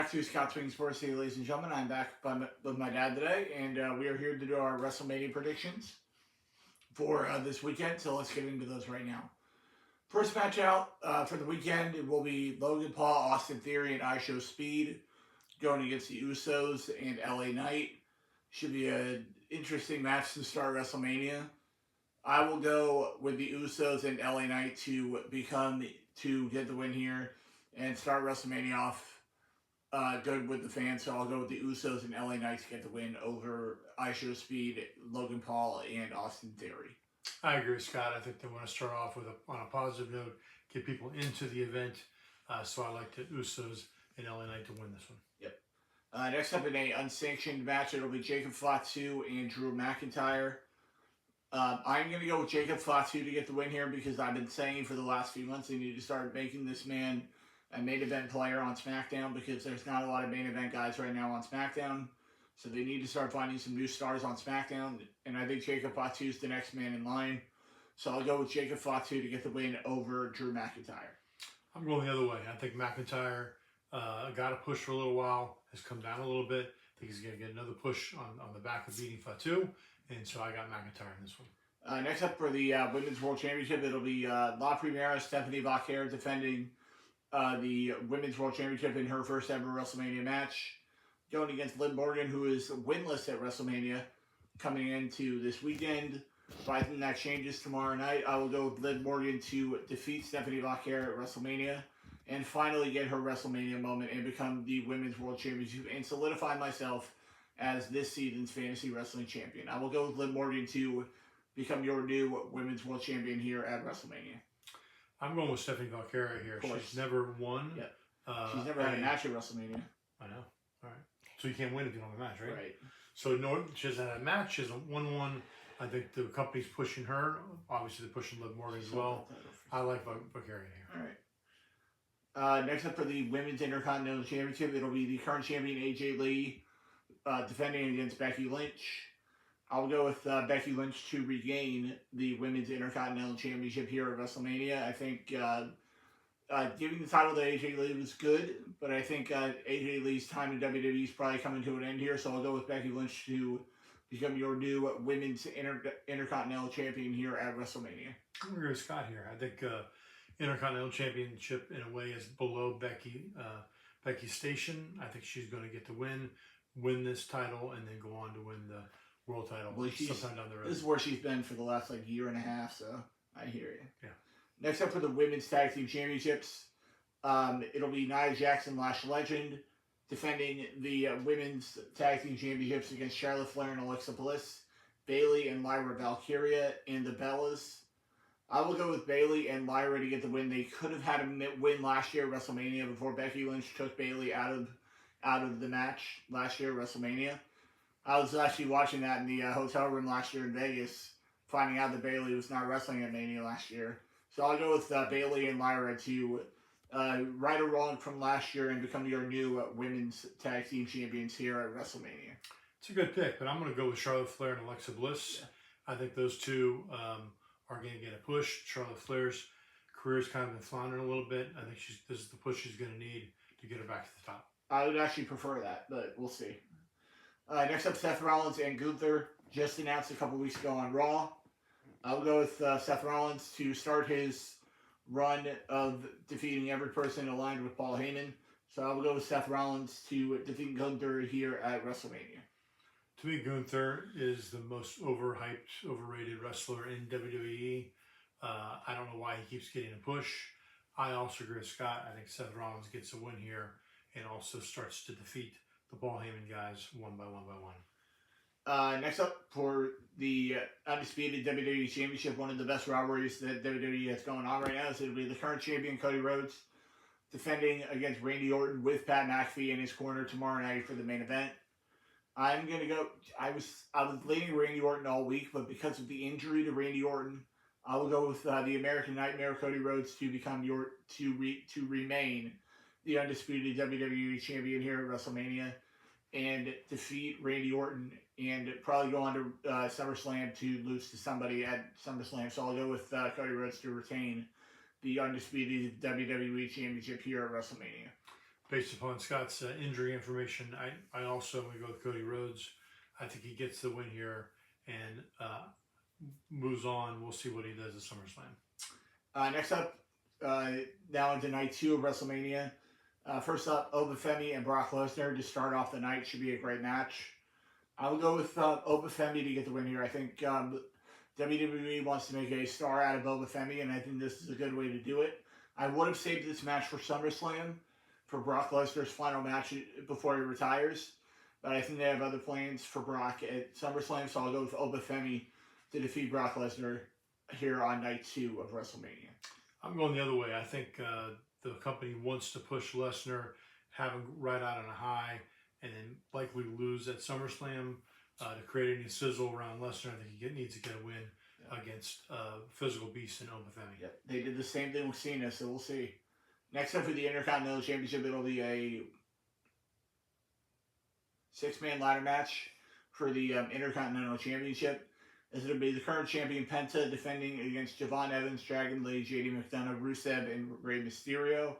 Back to Scott Swing Sports City, ladies and gentlemen. I'm back with my dad today, and we are here to do our WrestleMania predictions for this weekend. So let's get into those right now. First match out for the weekend it will be Logan Paul, Austin Theory, and I Show Speed going against the Usos and LA Knight. Should be an interesting match to start WrestleMania. I will go with the Usos and LA Knight to get the win here and start WrestleMania off good with the fans, so I'll go with the Usos and LA Knights to get the win over I Show Speed, Logan Paul, and Austin Theory. I agree with Scott. I think they want to start off on a positive note, get people into the event. So I like the Usos and LA Knight to win this one. Yep. Next up in a unsanctioned match, it'll be Jacob Fatu and Drew McIntyre. I'm going to go with Jacob Fatu to get the win here because I've been saying for the last few months they need to start making this man a main event player on SmackDown because there's not a lot of main event guys right now on SmackDown. So they need to start finding some new stars on SmackDown. And I think Jacob Fatu is the next man in line. So I'll go with Jacob Fatu to get the win over Drew McIntyre. I'm going the other way. I think McIntyre got a push for a little while, has come down a little bit. I think he's going to get another push on the back of beating Fatu. And so I got McIntyre in this one. Next up for the Women's World Championship, it'll be La Primera, Stephanie Vaquer defending the Women's World Championship in her first ever WrestleMania match, going against Liv Morgan, who is winless at WrestleMania, coming into this weekend. But I think that changes tomorrow night. I will go with Liv Morgan to defeat Stephanie Vaquer at WrestleMania and finally get her WrestleMania moment and become the Women's World Championship and solidify myself as this season's fantasy wrestling champion. I will go with Liv Morgan to become your new Women's World Champion here at WrestleMania. I'm going with Stephanie Vaquer here. She's never won. Yep. She's never had a match at WrestleMania. I know. All right. So you can't win if you don't have a match, right? Right. So she hasn't had a match. She hasn't won one. I think the company's pushing her. Obviously, they're pushing Liv Morgan as well. I like Vaquer here. All right. Next up for the Women's Intercontinental Championship, it'll be the current champion AJ Lee defending against Becky Lynch. I'll go with Becky Lynch to regain the Women's Intercontinental Championship here at WrestleMania. I think giving the title to AJ Lee was good, but I think AJ Lee's time in WWE is probably coming to an end here, so I'll go with Becky Lynch to become your new Women's Intercontinental Champion here at WrestleMania. I'm going to go with Scott here. I think Intercontinental Championship, in a way, is below Becky's station. I think she's going to get the win this title, and then go on to win the world title sometime down the road. This is where she's been for the last year and a half, so I hear you. Yeah. Next up for the Women's Tag Team Championships, it'll be Nia Jackson, Lash Legend, defending the Women's Tag Team Championships against Charlotte Flair and Alexa Bliss, Bayley and Lyra Valkyria, and the Bellas. I will go with Bayley and Lyra to get the win. They could have had a win last year at WrestleMania before Becky Lynch took Bayley out of the match last year at WrestleMania. I was actually watching that in the hotel room last year in Vegas, finding out that Bayley was not wrestling at Mania last year. So I'll go with Bayley and Lyra to right a wrong from last year and become your new Women's Tag Team Champions here at WrestleMania. It's a good pick, but I'm going to go with Charlotte Flair and Alexa Bliss. Yeah. I think those two are going to get a push. Charlotte Flair's career's kind of been floundering a little bit. I think this is the push she's going to need to get her back to the top. I would actually prefer that, but we'll see. Next up, Seth Rollins and Gunther, just announced a couple weeks ago on Raw. I'll go with Seth Rollins to start his run of defeating every person aligned with Paul Heyman. So I will go with Seth Rollins to defeat Gunther here at WrestleMania. To me, Gunther is the most overhyped, overrated wrestler in WWE. I don't know why he keeps getting a push. I also agree with Scott. I think Seth Rollins gets a win here and also starts to defeat the Paul Heyman guys one by one. Next up for the undisputed WWE Championship, one of the best rivalries that WWE has going on right now is it'll be the current champion Cody Rhodes defending against Randy Orton with Pat McAfee in his corner tomorrow night for the main event. I'm gonna go. I was leaning Randy Orton all week, but because of the injury to Randy Orton, I will go with the American Nightmare Cody Rhodes to become to remain the undisputed WWE champion here at WrestleMania and defeat Randy Orton and probably go on to SummerSlam to lose to somebody at SummerSlam. So I'll go with Cody Rhodes to retain the undisputed WWE championship here at WrestleMania. based upon Scott's injury information, I also am going to go with Cody Rhodes. I think he gets the win here and moves on. We'll see what he does at SummerSlam. Next up, now into night 2 of WrestleMania. First up, Obafemi and Brock Lesnar to start off the night. Should be a great match. I will go with Obafemi to get the win here. I think WWE wants to make a star out of Obafemi, and I think this is a good way to do it. I would have saved this match for SummerSlam, for Brock Lesnar's final match before he retires, but I think they have other plans for Brock at SummerSlam, so I'll go with Obafemi to defeat Brock Lesnar here on night 2 of WrestleMania. I'm going the other way. I think the company wants to push Lesnar, have him right out on a high, and then likely lose at SummerSlam to create any sizzle around Lesnar. I think he needs to get a win against physical beast and Obafemi. Yep. They did the same thing with Cena, so we'll see. Next up for the Intercontinental Championship, it'll be a 6-man ladder match for the Intercontinental Championship. This will be the current champion Penta defending against Javon Evans, Dragon Lee, JD McDonough, Rusev, and Rey Mysterio.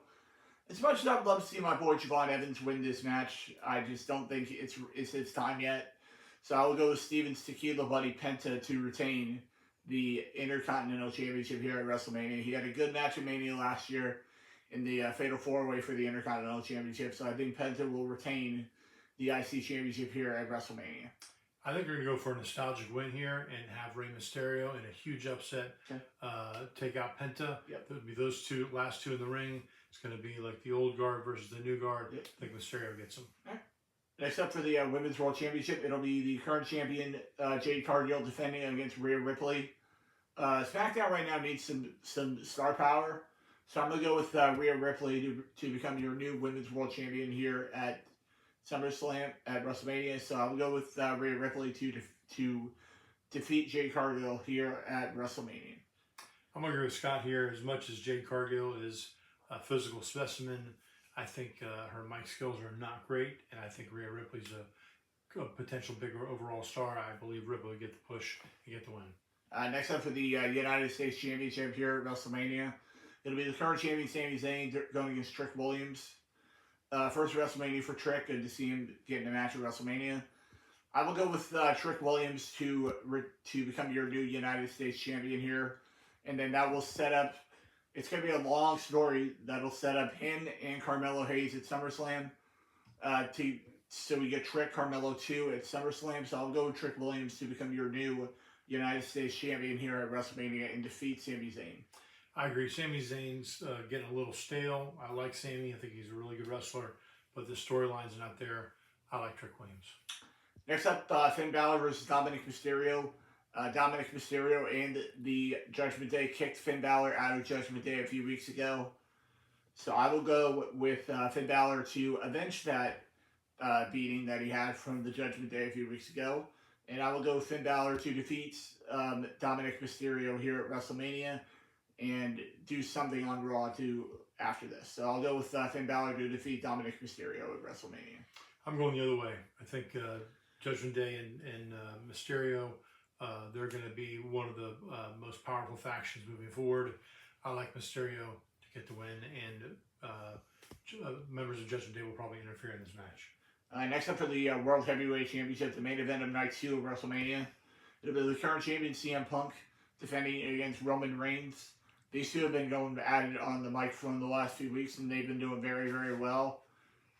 As much as I'd love to see my boy Javon Evans win this match, I just don't think it's his time yet. So I will go with Steven's Tequila Buddy Penta to retain the Intercontinental Championship here at WrestleMania. He had a good match at Mania last year in the Fatal 4-Way for the Intercontinental Championship, so I think Penta will retain the IC Championship here at WrestleMania. I think we're going to go for a nostalgic win here and have Rey Mysterio in a huge upset take out Penta. Yep. It would be those last two in the ring. It's going to be like the old guard versus the new guard. Yep. I think Mysterio gets him. Right. Next up for the Women's World Championship, it'll be the current champion Jade Cargill defending against Rhea Ripley. SmackDown right now needs some star power, so I'm going to go with Rhea Ripley to become your new Women's World Champion here at SummerSlam at WrestleMania. So I'll go with Rhea Ripley to defeat Jade Cargill here at WrestleMania. I'm going to agree with Scott here. As much as Jade Cargill is a physical specimen, I think her mic skills are not great, and I think Rhea Ripley's a potential bigger overall star. I believe Ripley will get the push and get the win. Next up for the United States Championship here at WrestleMania, it'll be the current champion Sami Zayn going against Trick Williams. First WrestleMania for Trick. Good to see him get in a match at WrestleMania. I will go with Trick Williams to become your new United States champion here. And then that will set up, it's going to be a long story that'll set up him and Carmelo Hayes at SummerSlam. So we get Trick, Carmelo 2 at SummerSlam. So I'll go with Trick Williams to become your new United States champion here at WrestleMania and defeat Sami Zayn. I agree. Sami Zayn's getting a little stale. I like Sami. I think he's a really good wrestler, but the storyline's not there. I like Trick Williams. Next up, Finn Balor versus Dominic Mysterio. Dominic Mysterio and the Judgment Day kicked Finn Balor out of Judgment Day a few weeks ago. So I will go with Finn Balor to avenge that beating that he had from the Judgment Day a few weeks ago. And I will go with Finn Balor to defeat Dominic Mysterio here at WrestleMania and do something on Raw after this. So I'll go with Finn Balor to defeat Dominic Mysterio at WrestleMania. I'm going the other way. I think Judgment Day and Mysterio, they're going to be one of the most powerful factions moving forward. I like Mysterio to get the win, and members of Judgment Day will probably interfere in this match. Next up for the World Heavyweight Championship, the main event of Night 2 of WrestleMania. It'll be the current champion CM Punk defending against Roman Reigns. These two have been going at it on the microphone the last few weeks, and they've been doing very, very well.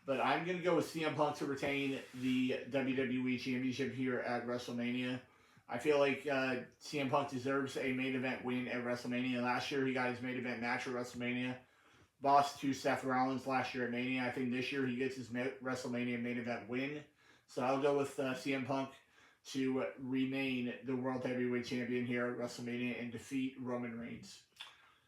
But I'm going to go with CM Punk to retain the WWE Championship here at WrestleMania. I feel like CM Punk deserves a main event win at WrestleMania. Last year, he got his main event match at WrestleMania. Lost to Seth Rollins last year at Mania. I think this year he gets his WrestleMania main event win. So I'll go with CM Punk to remain the World Heavyweight Champion here at WrestleMania and defeat Roman Reigns.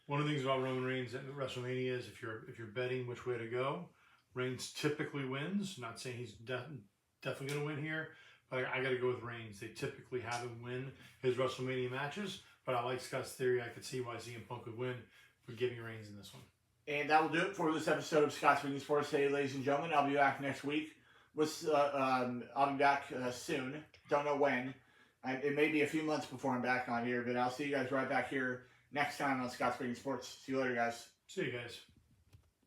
One of the things about Roman Reigns at WrestleMania is if you're betting which way to go, Reigns typically wins. Not saying he's definitely going to win here, but I got to go with Reigns. They typically have him win his WrestleMania matches, but I like Scott's theory. I could see why CM Punk would win for giving Reigns in this one. And that will do it for this episode of Scott's Speaking Sports today, ladies and gentlemen. I'll be back next week. I'll be back soon. Don't know when. It may be a few months before I'm back on here, but I'll see you guys right back here next time on Scott's Speaking Sports. See you later, guys. See you guys.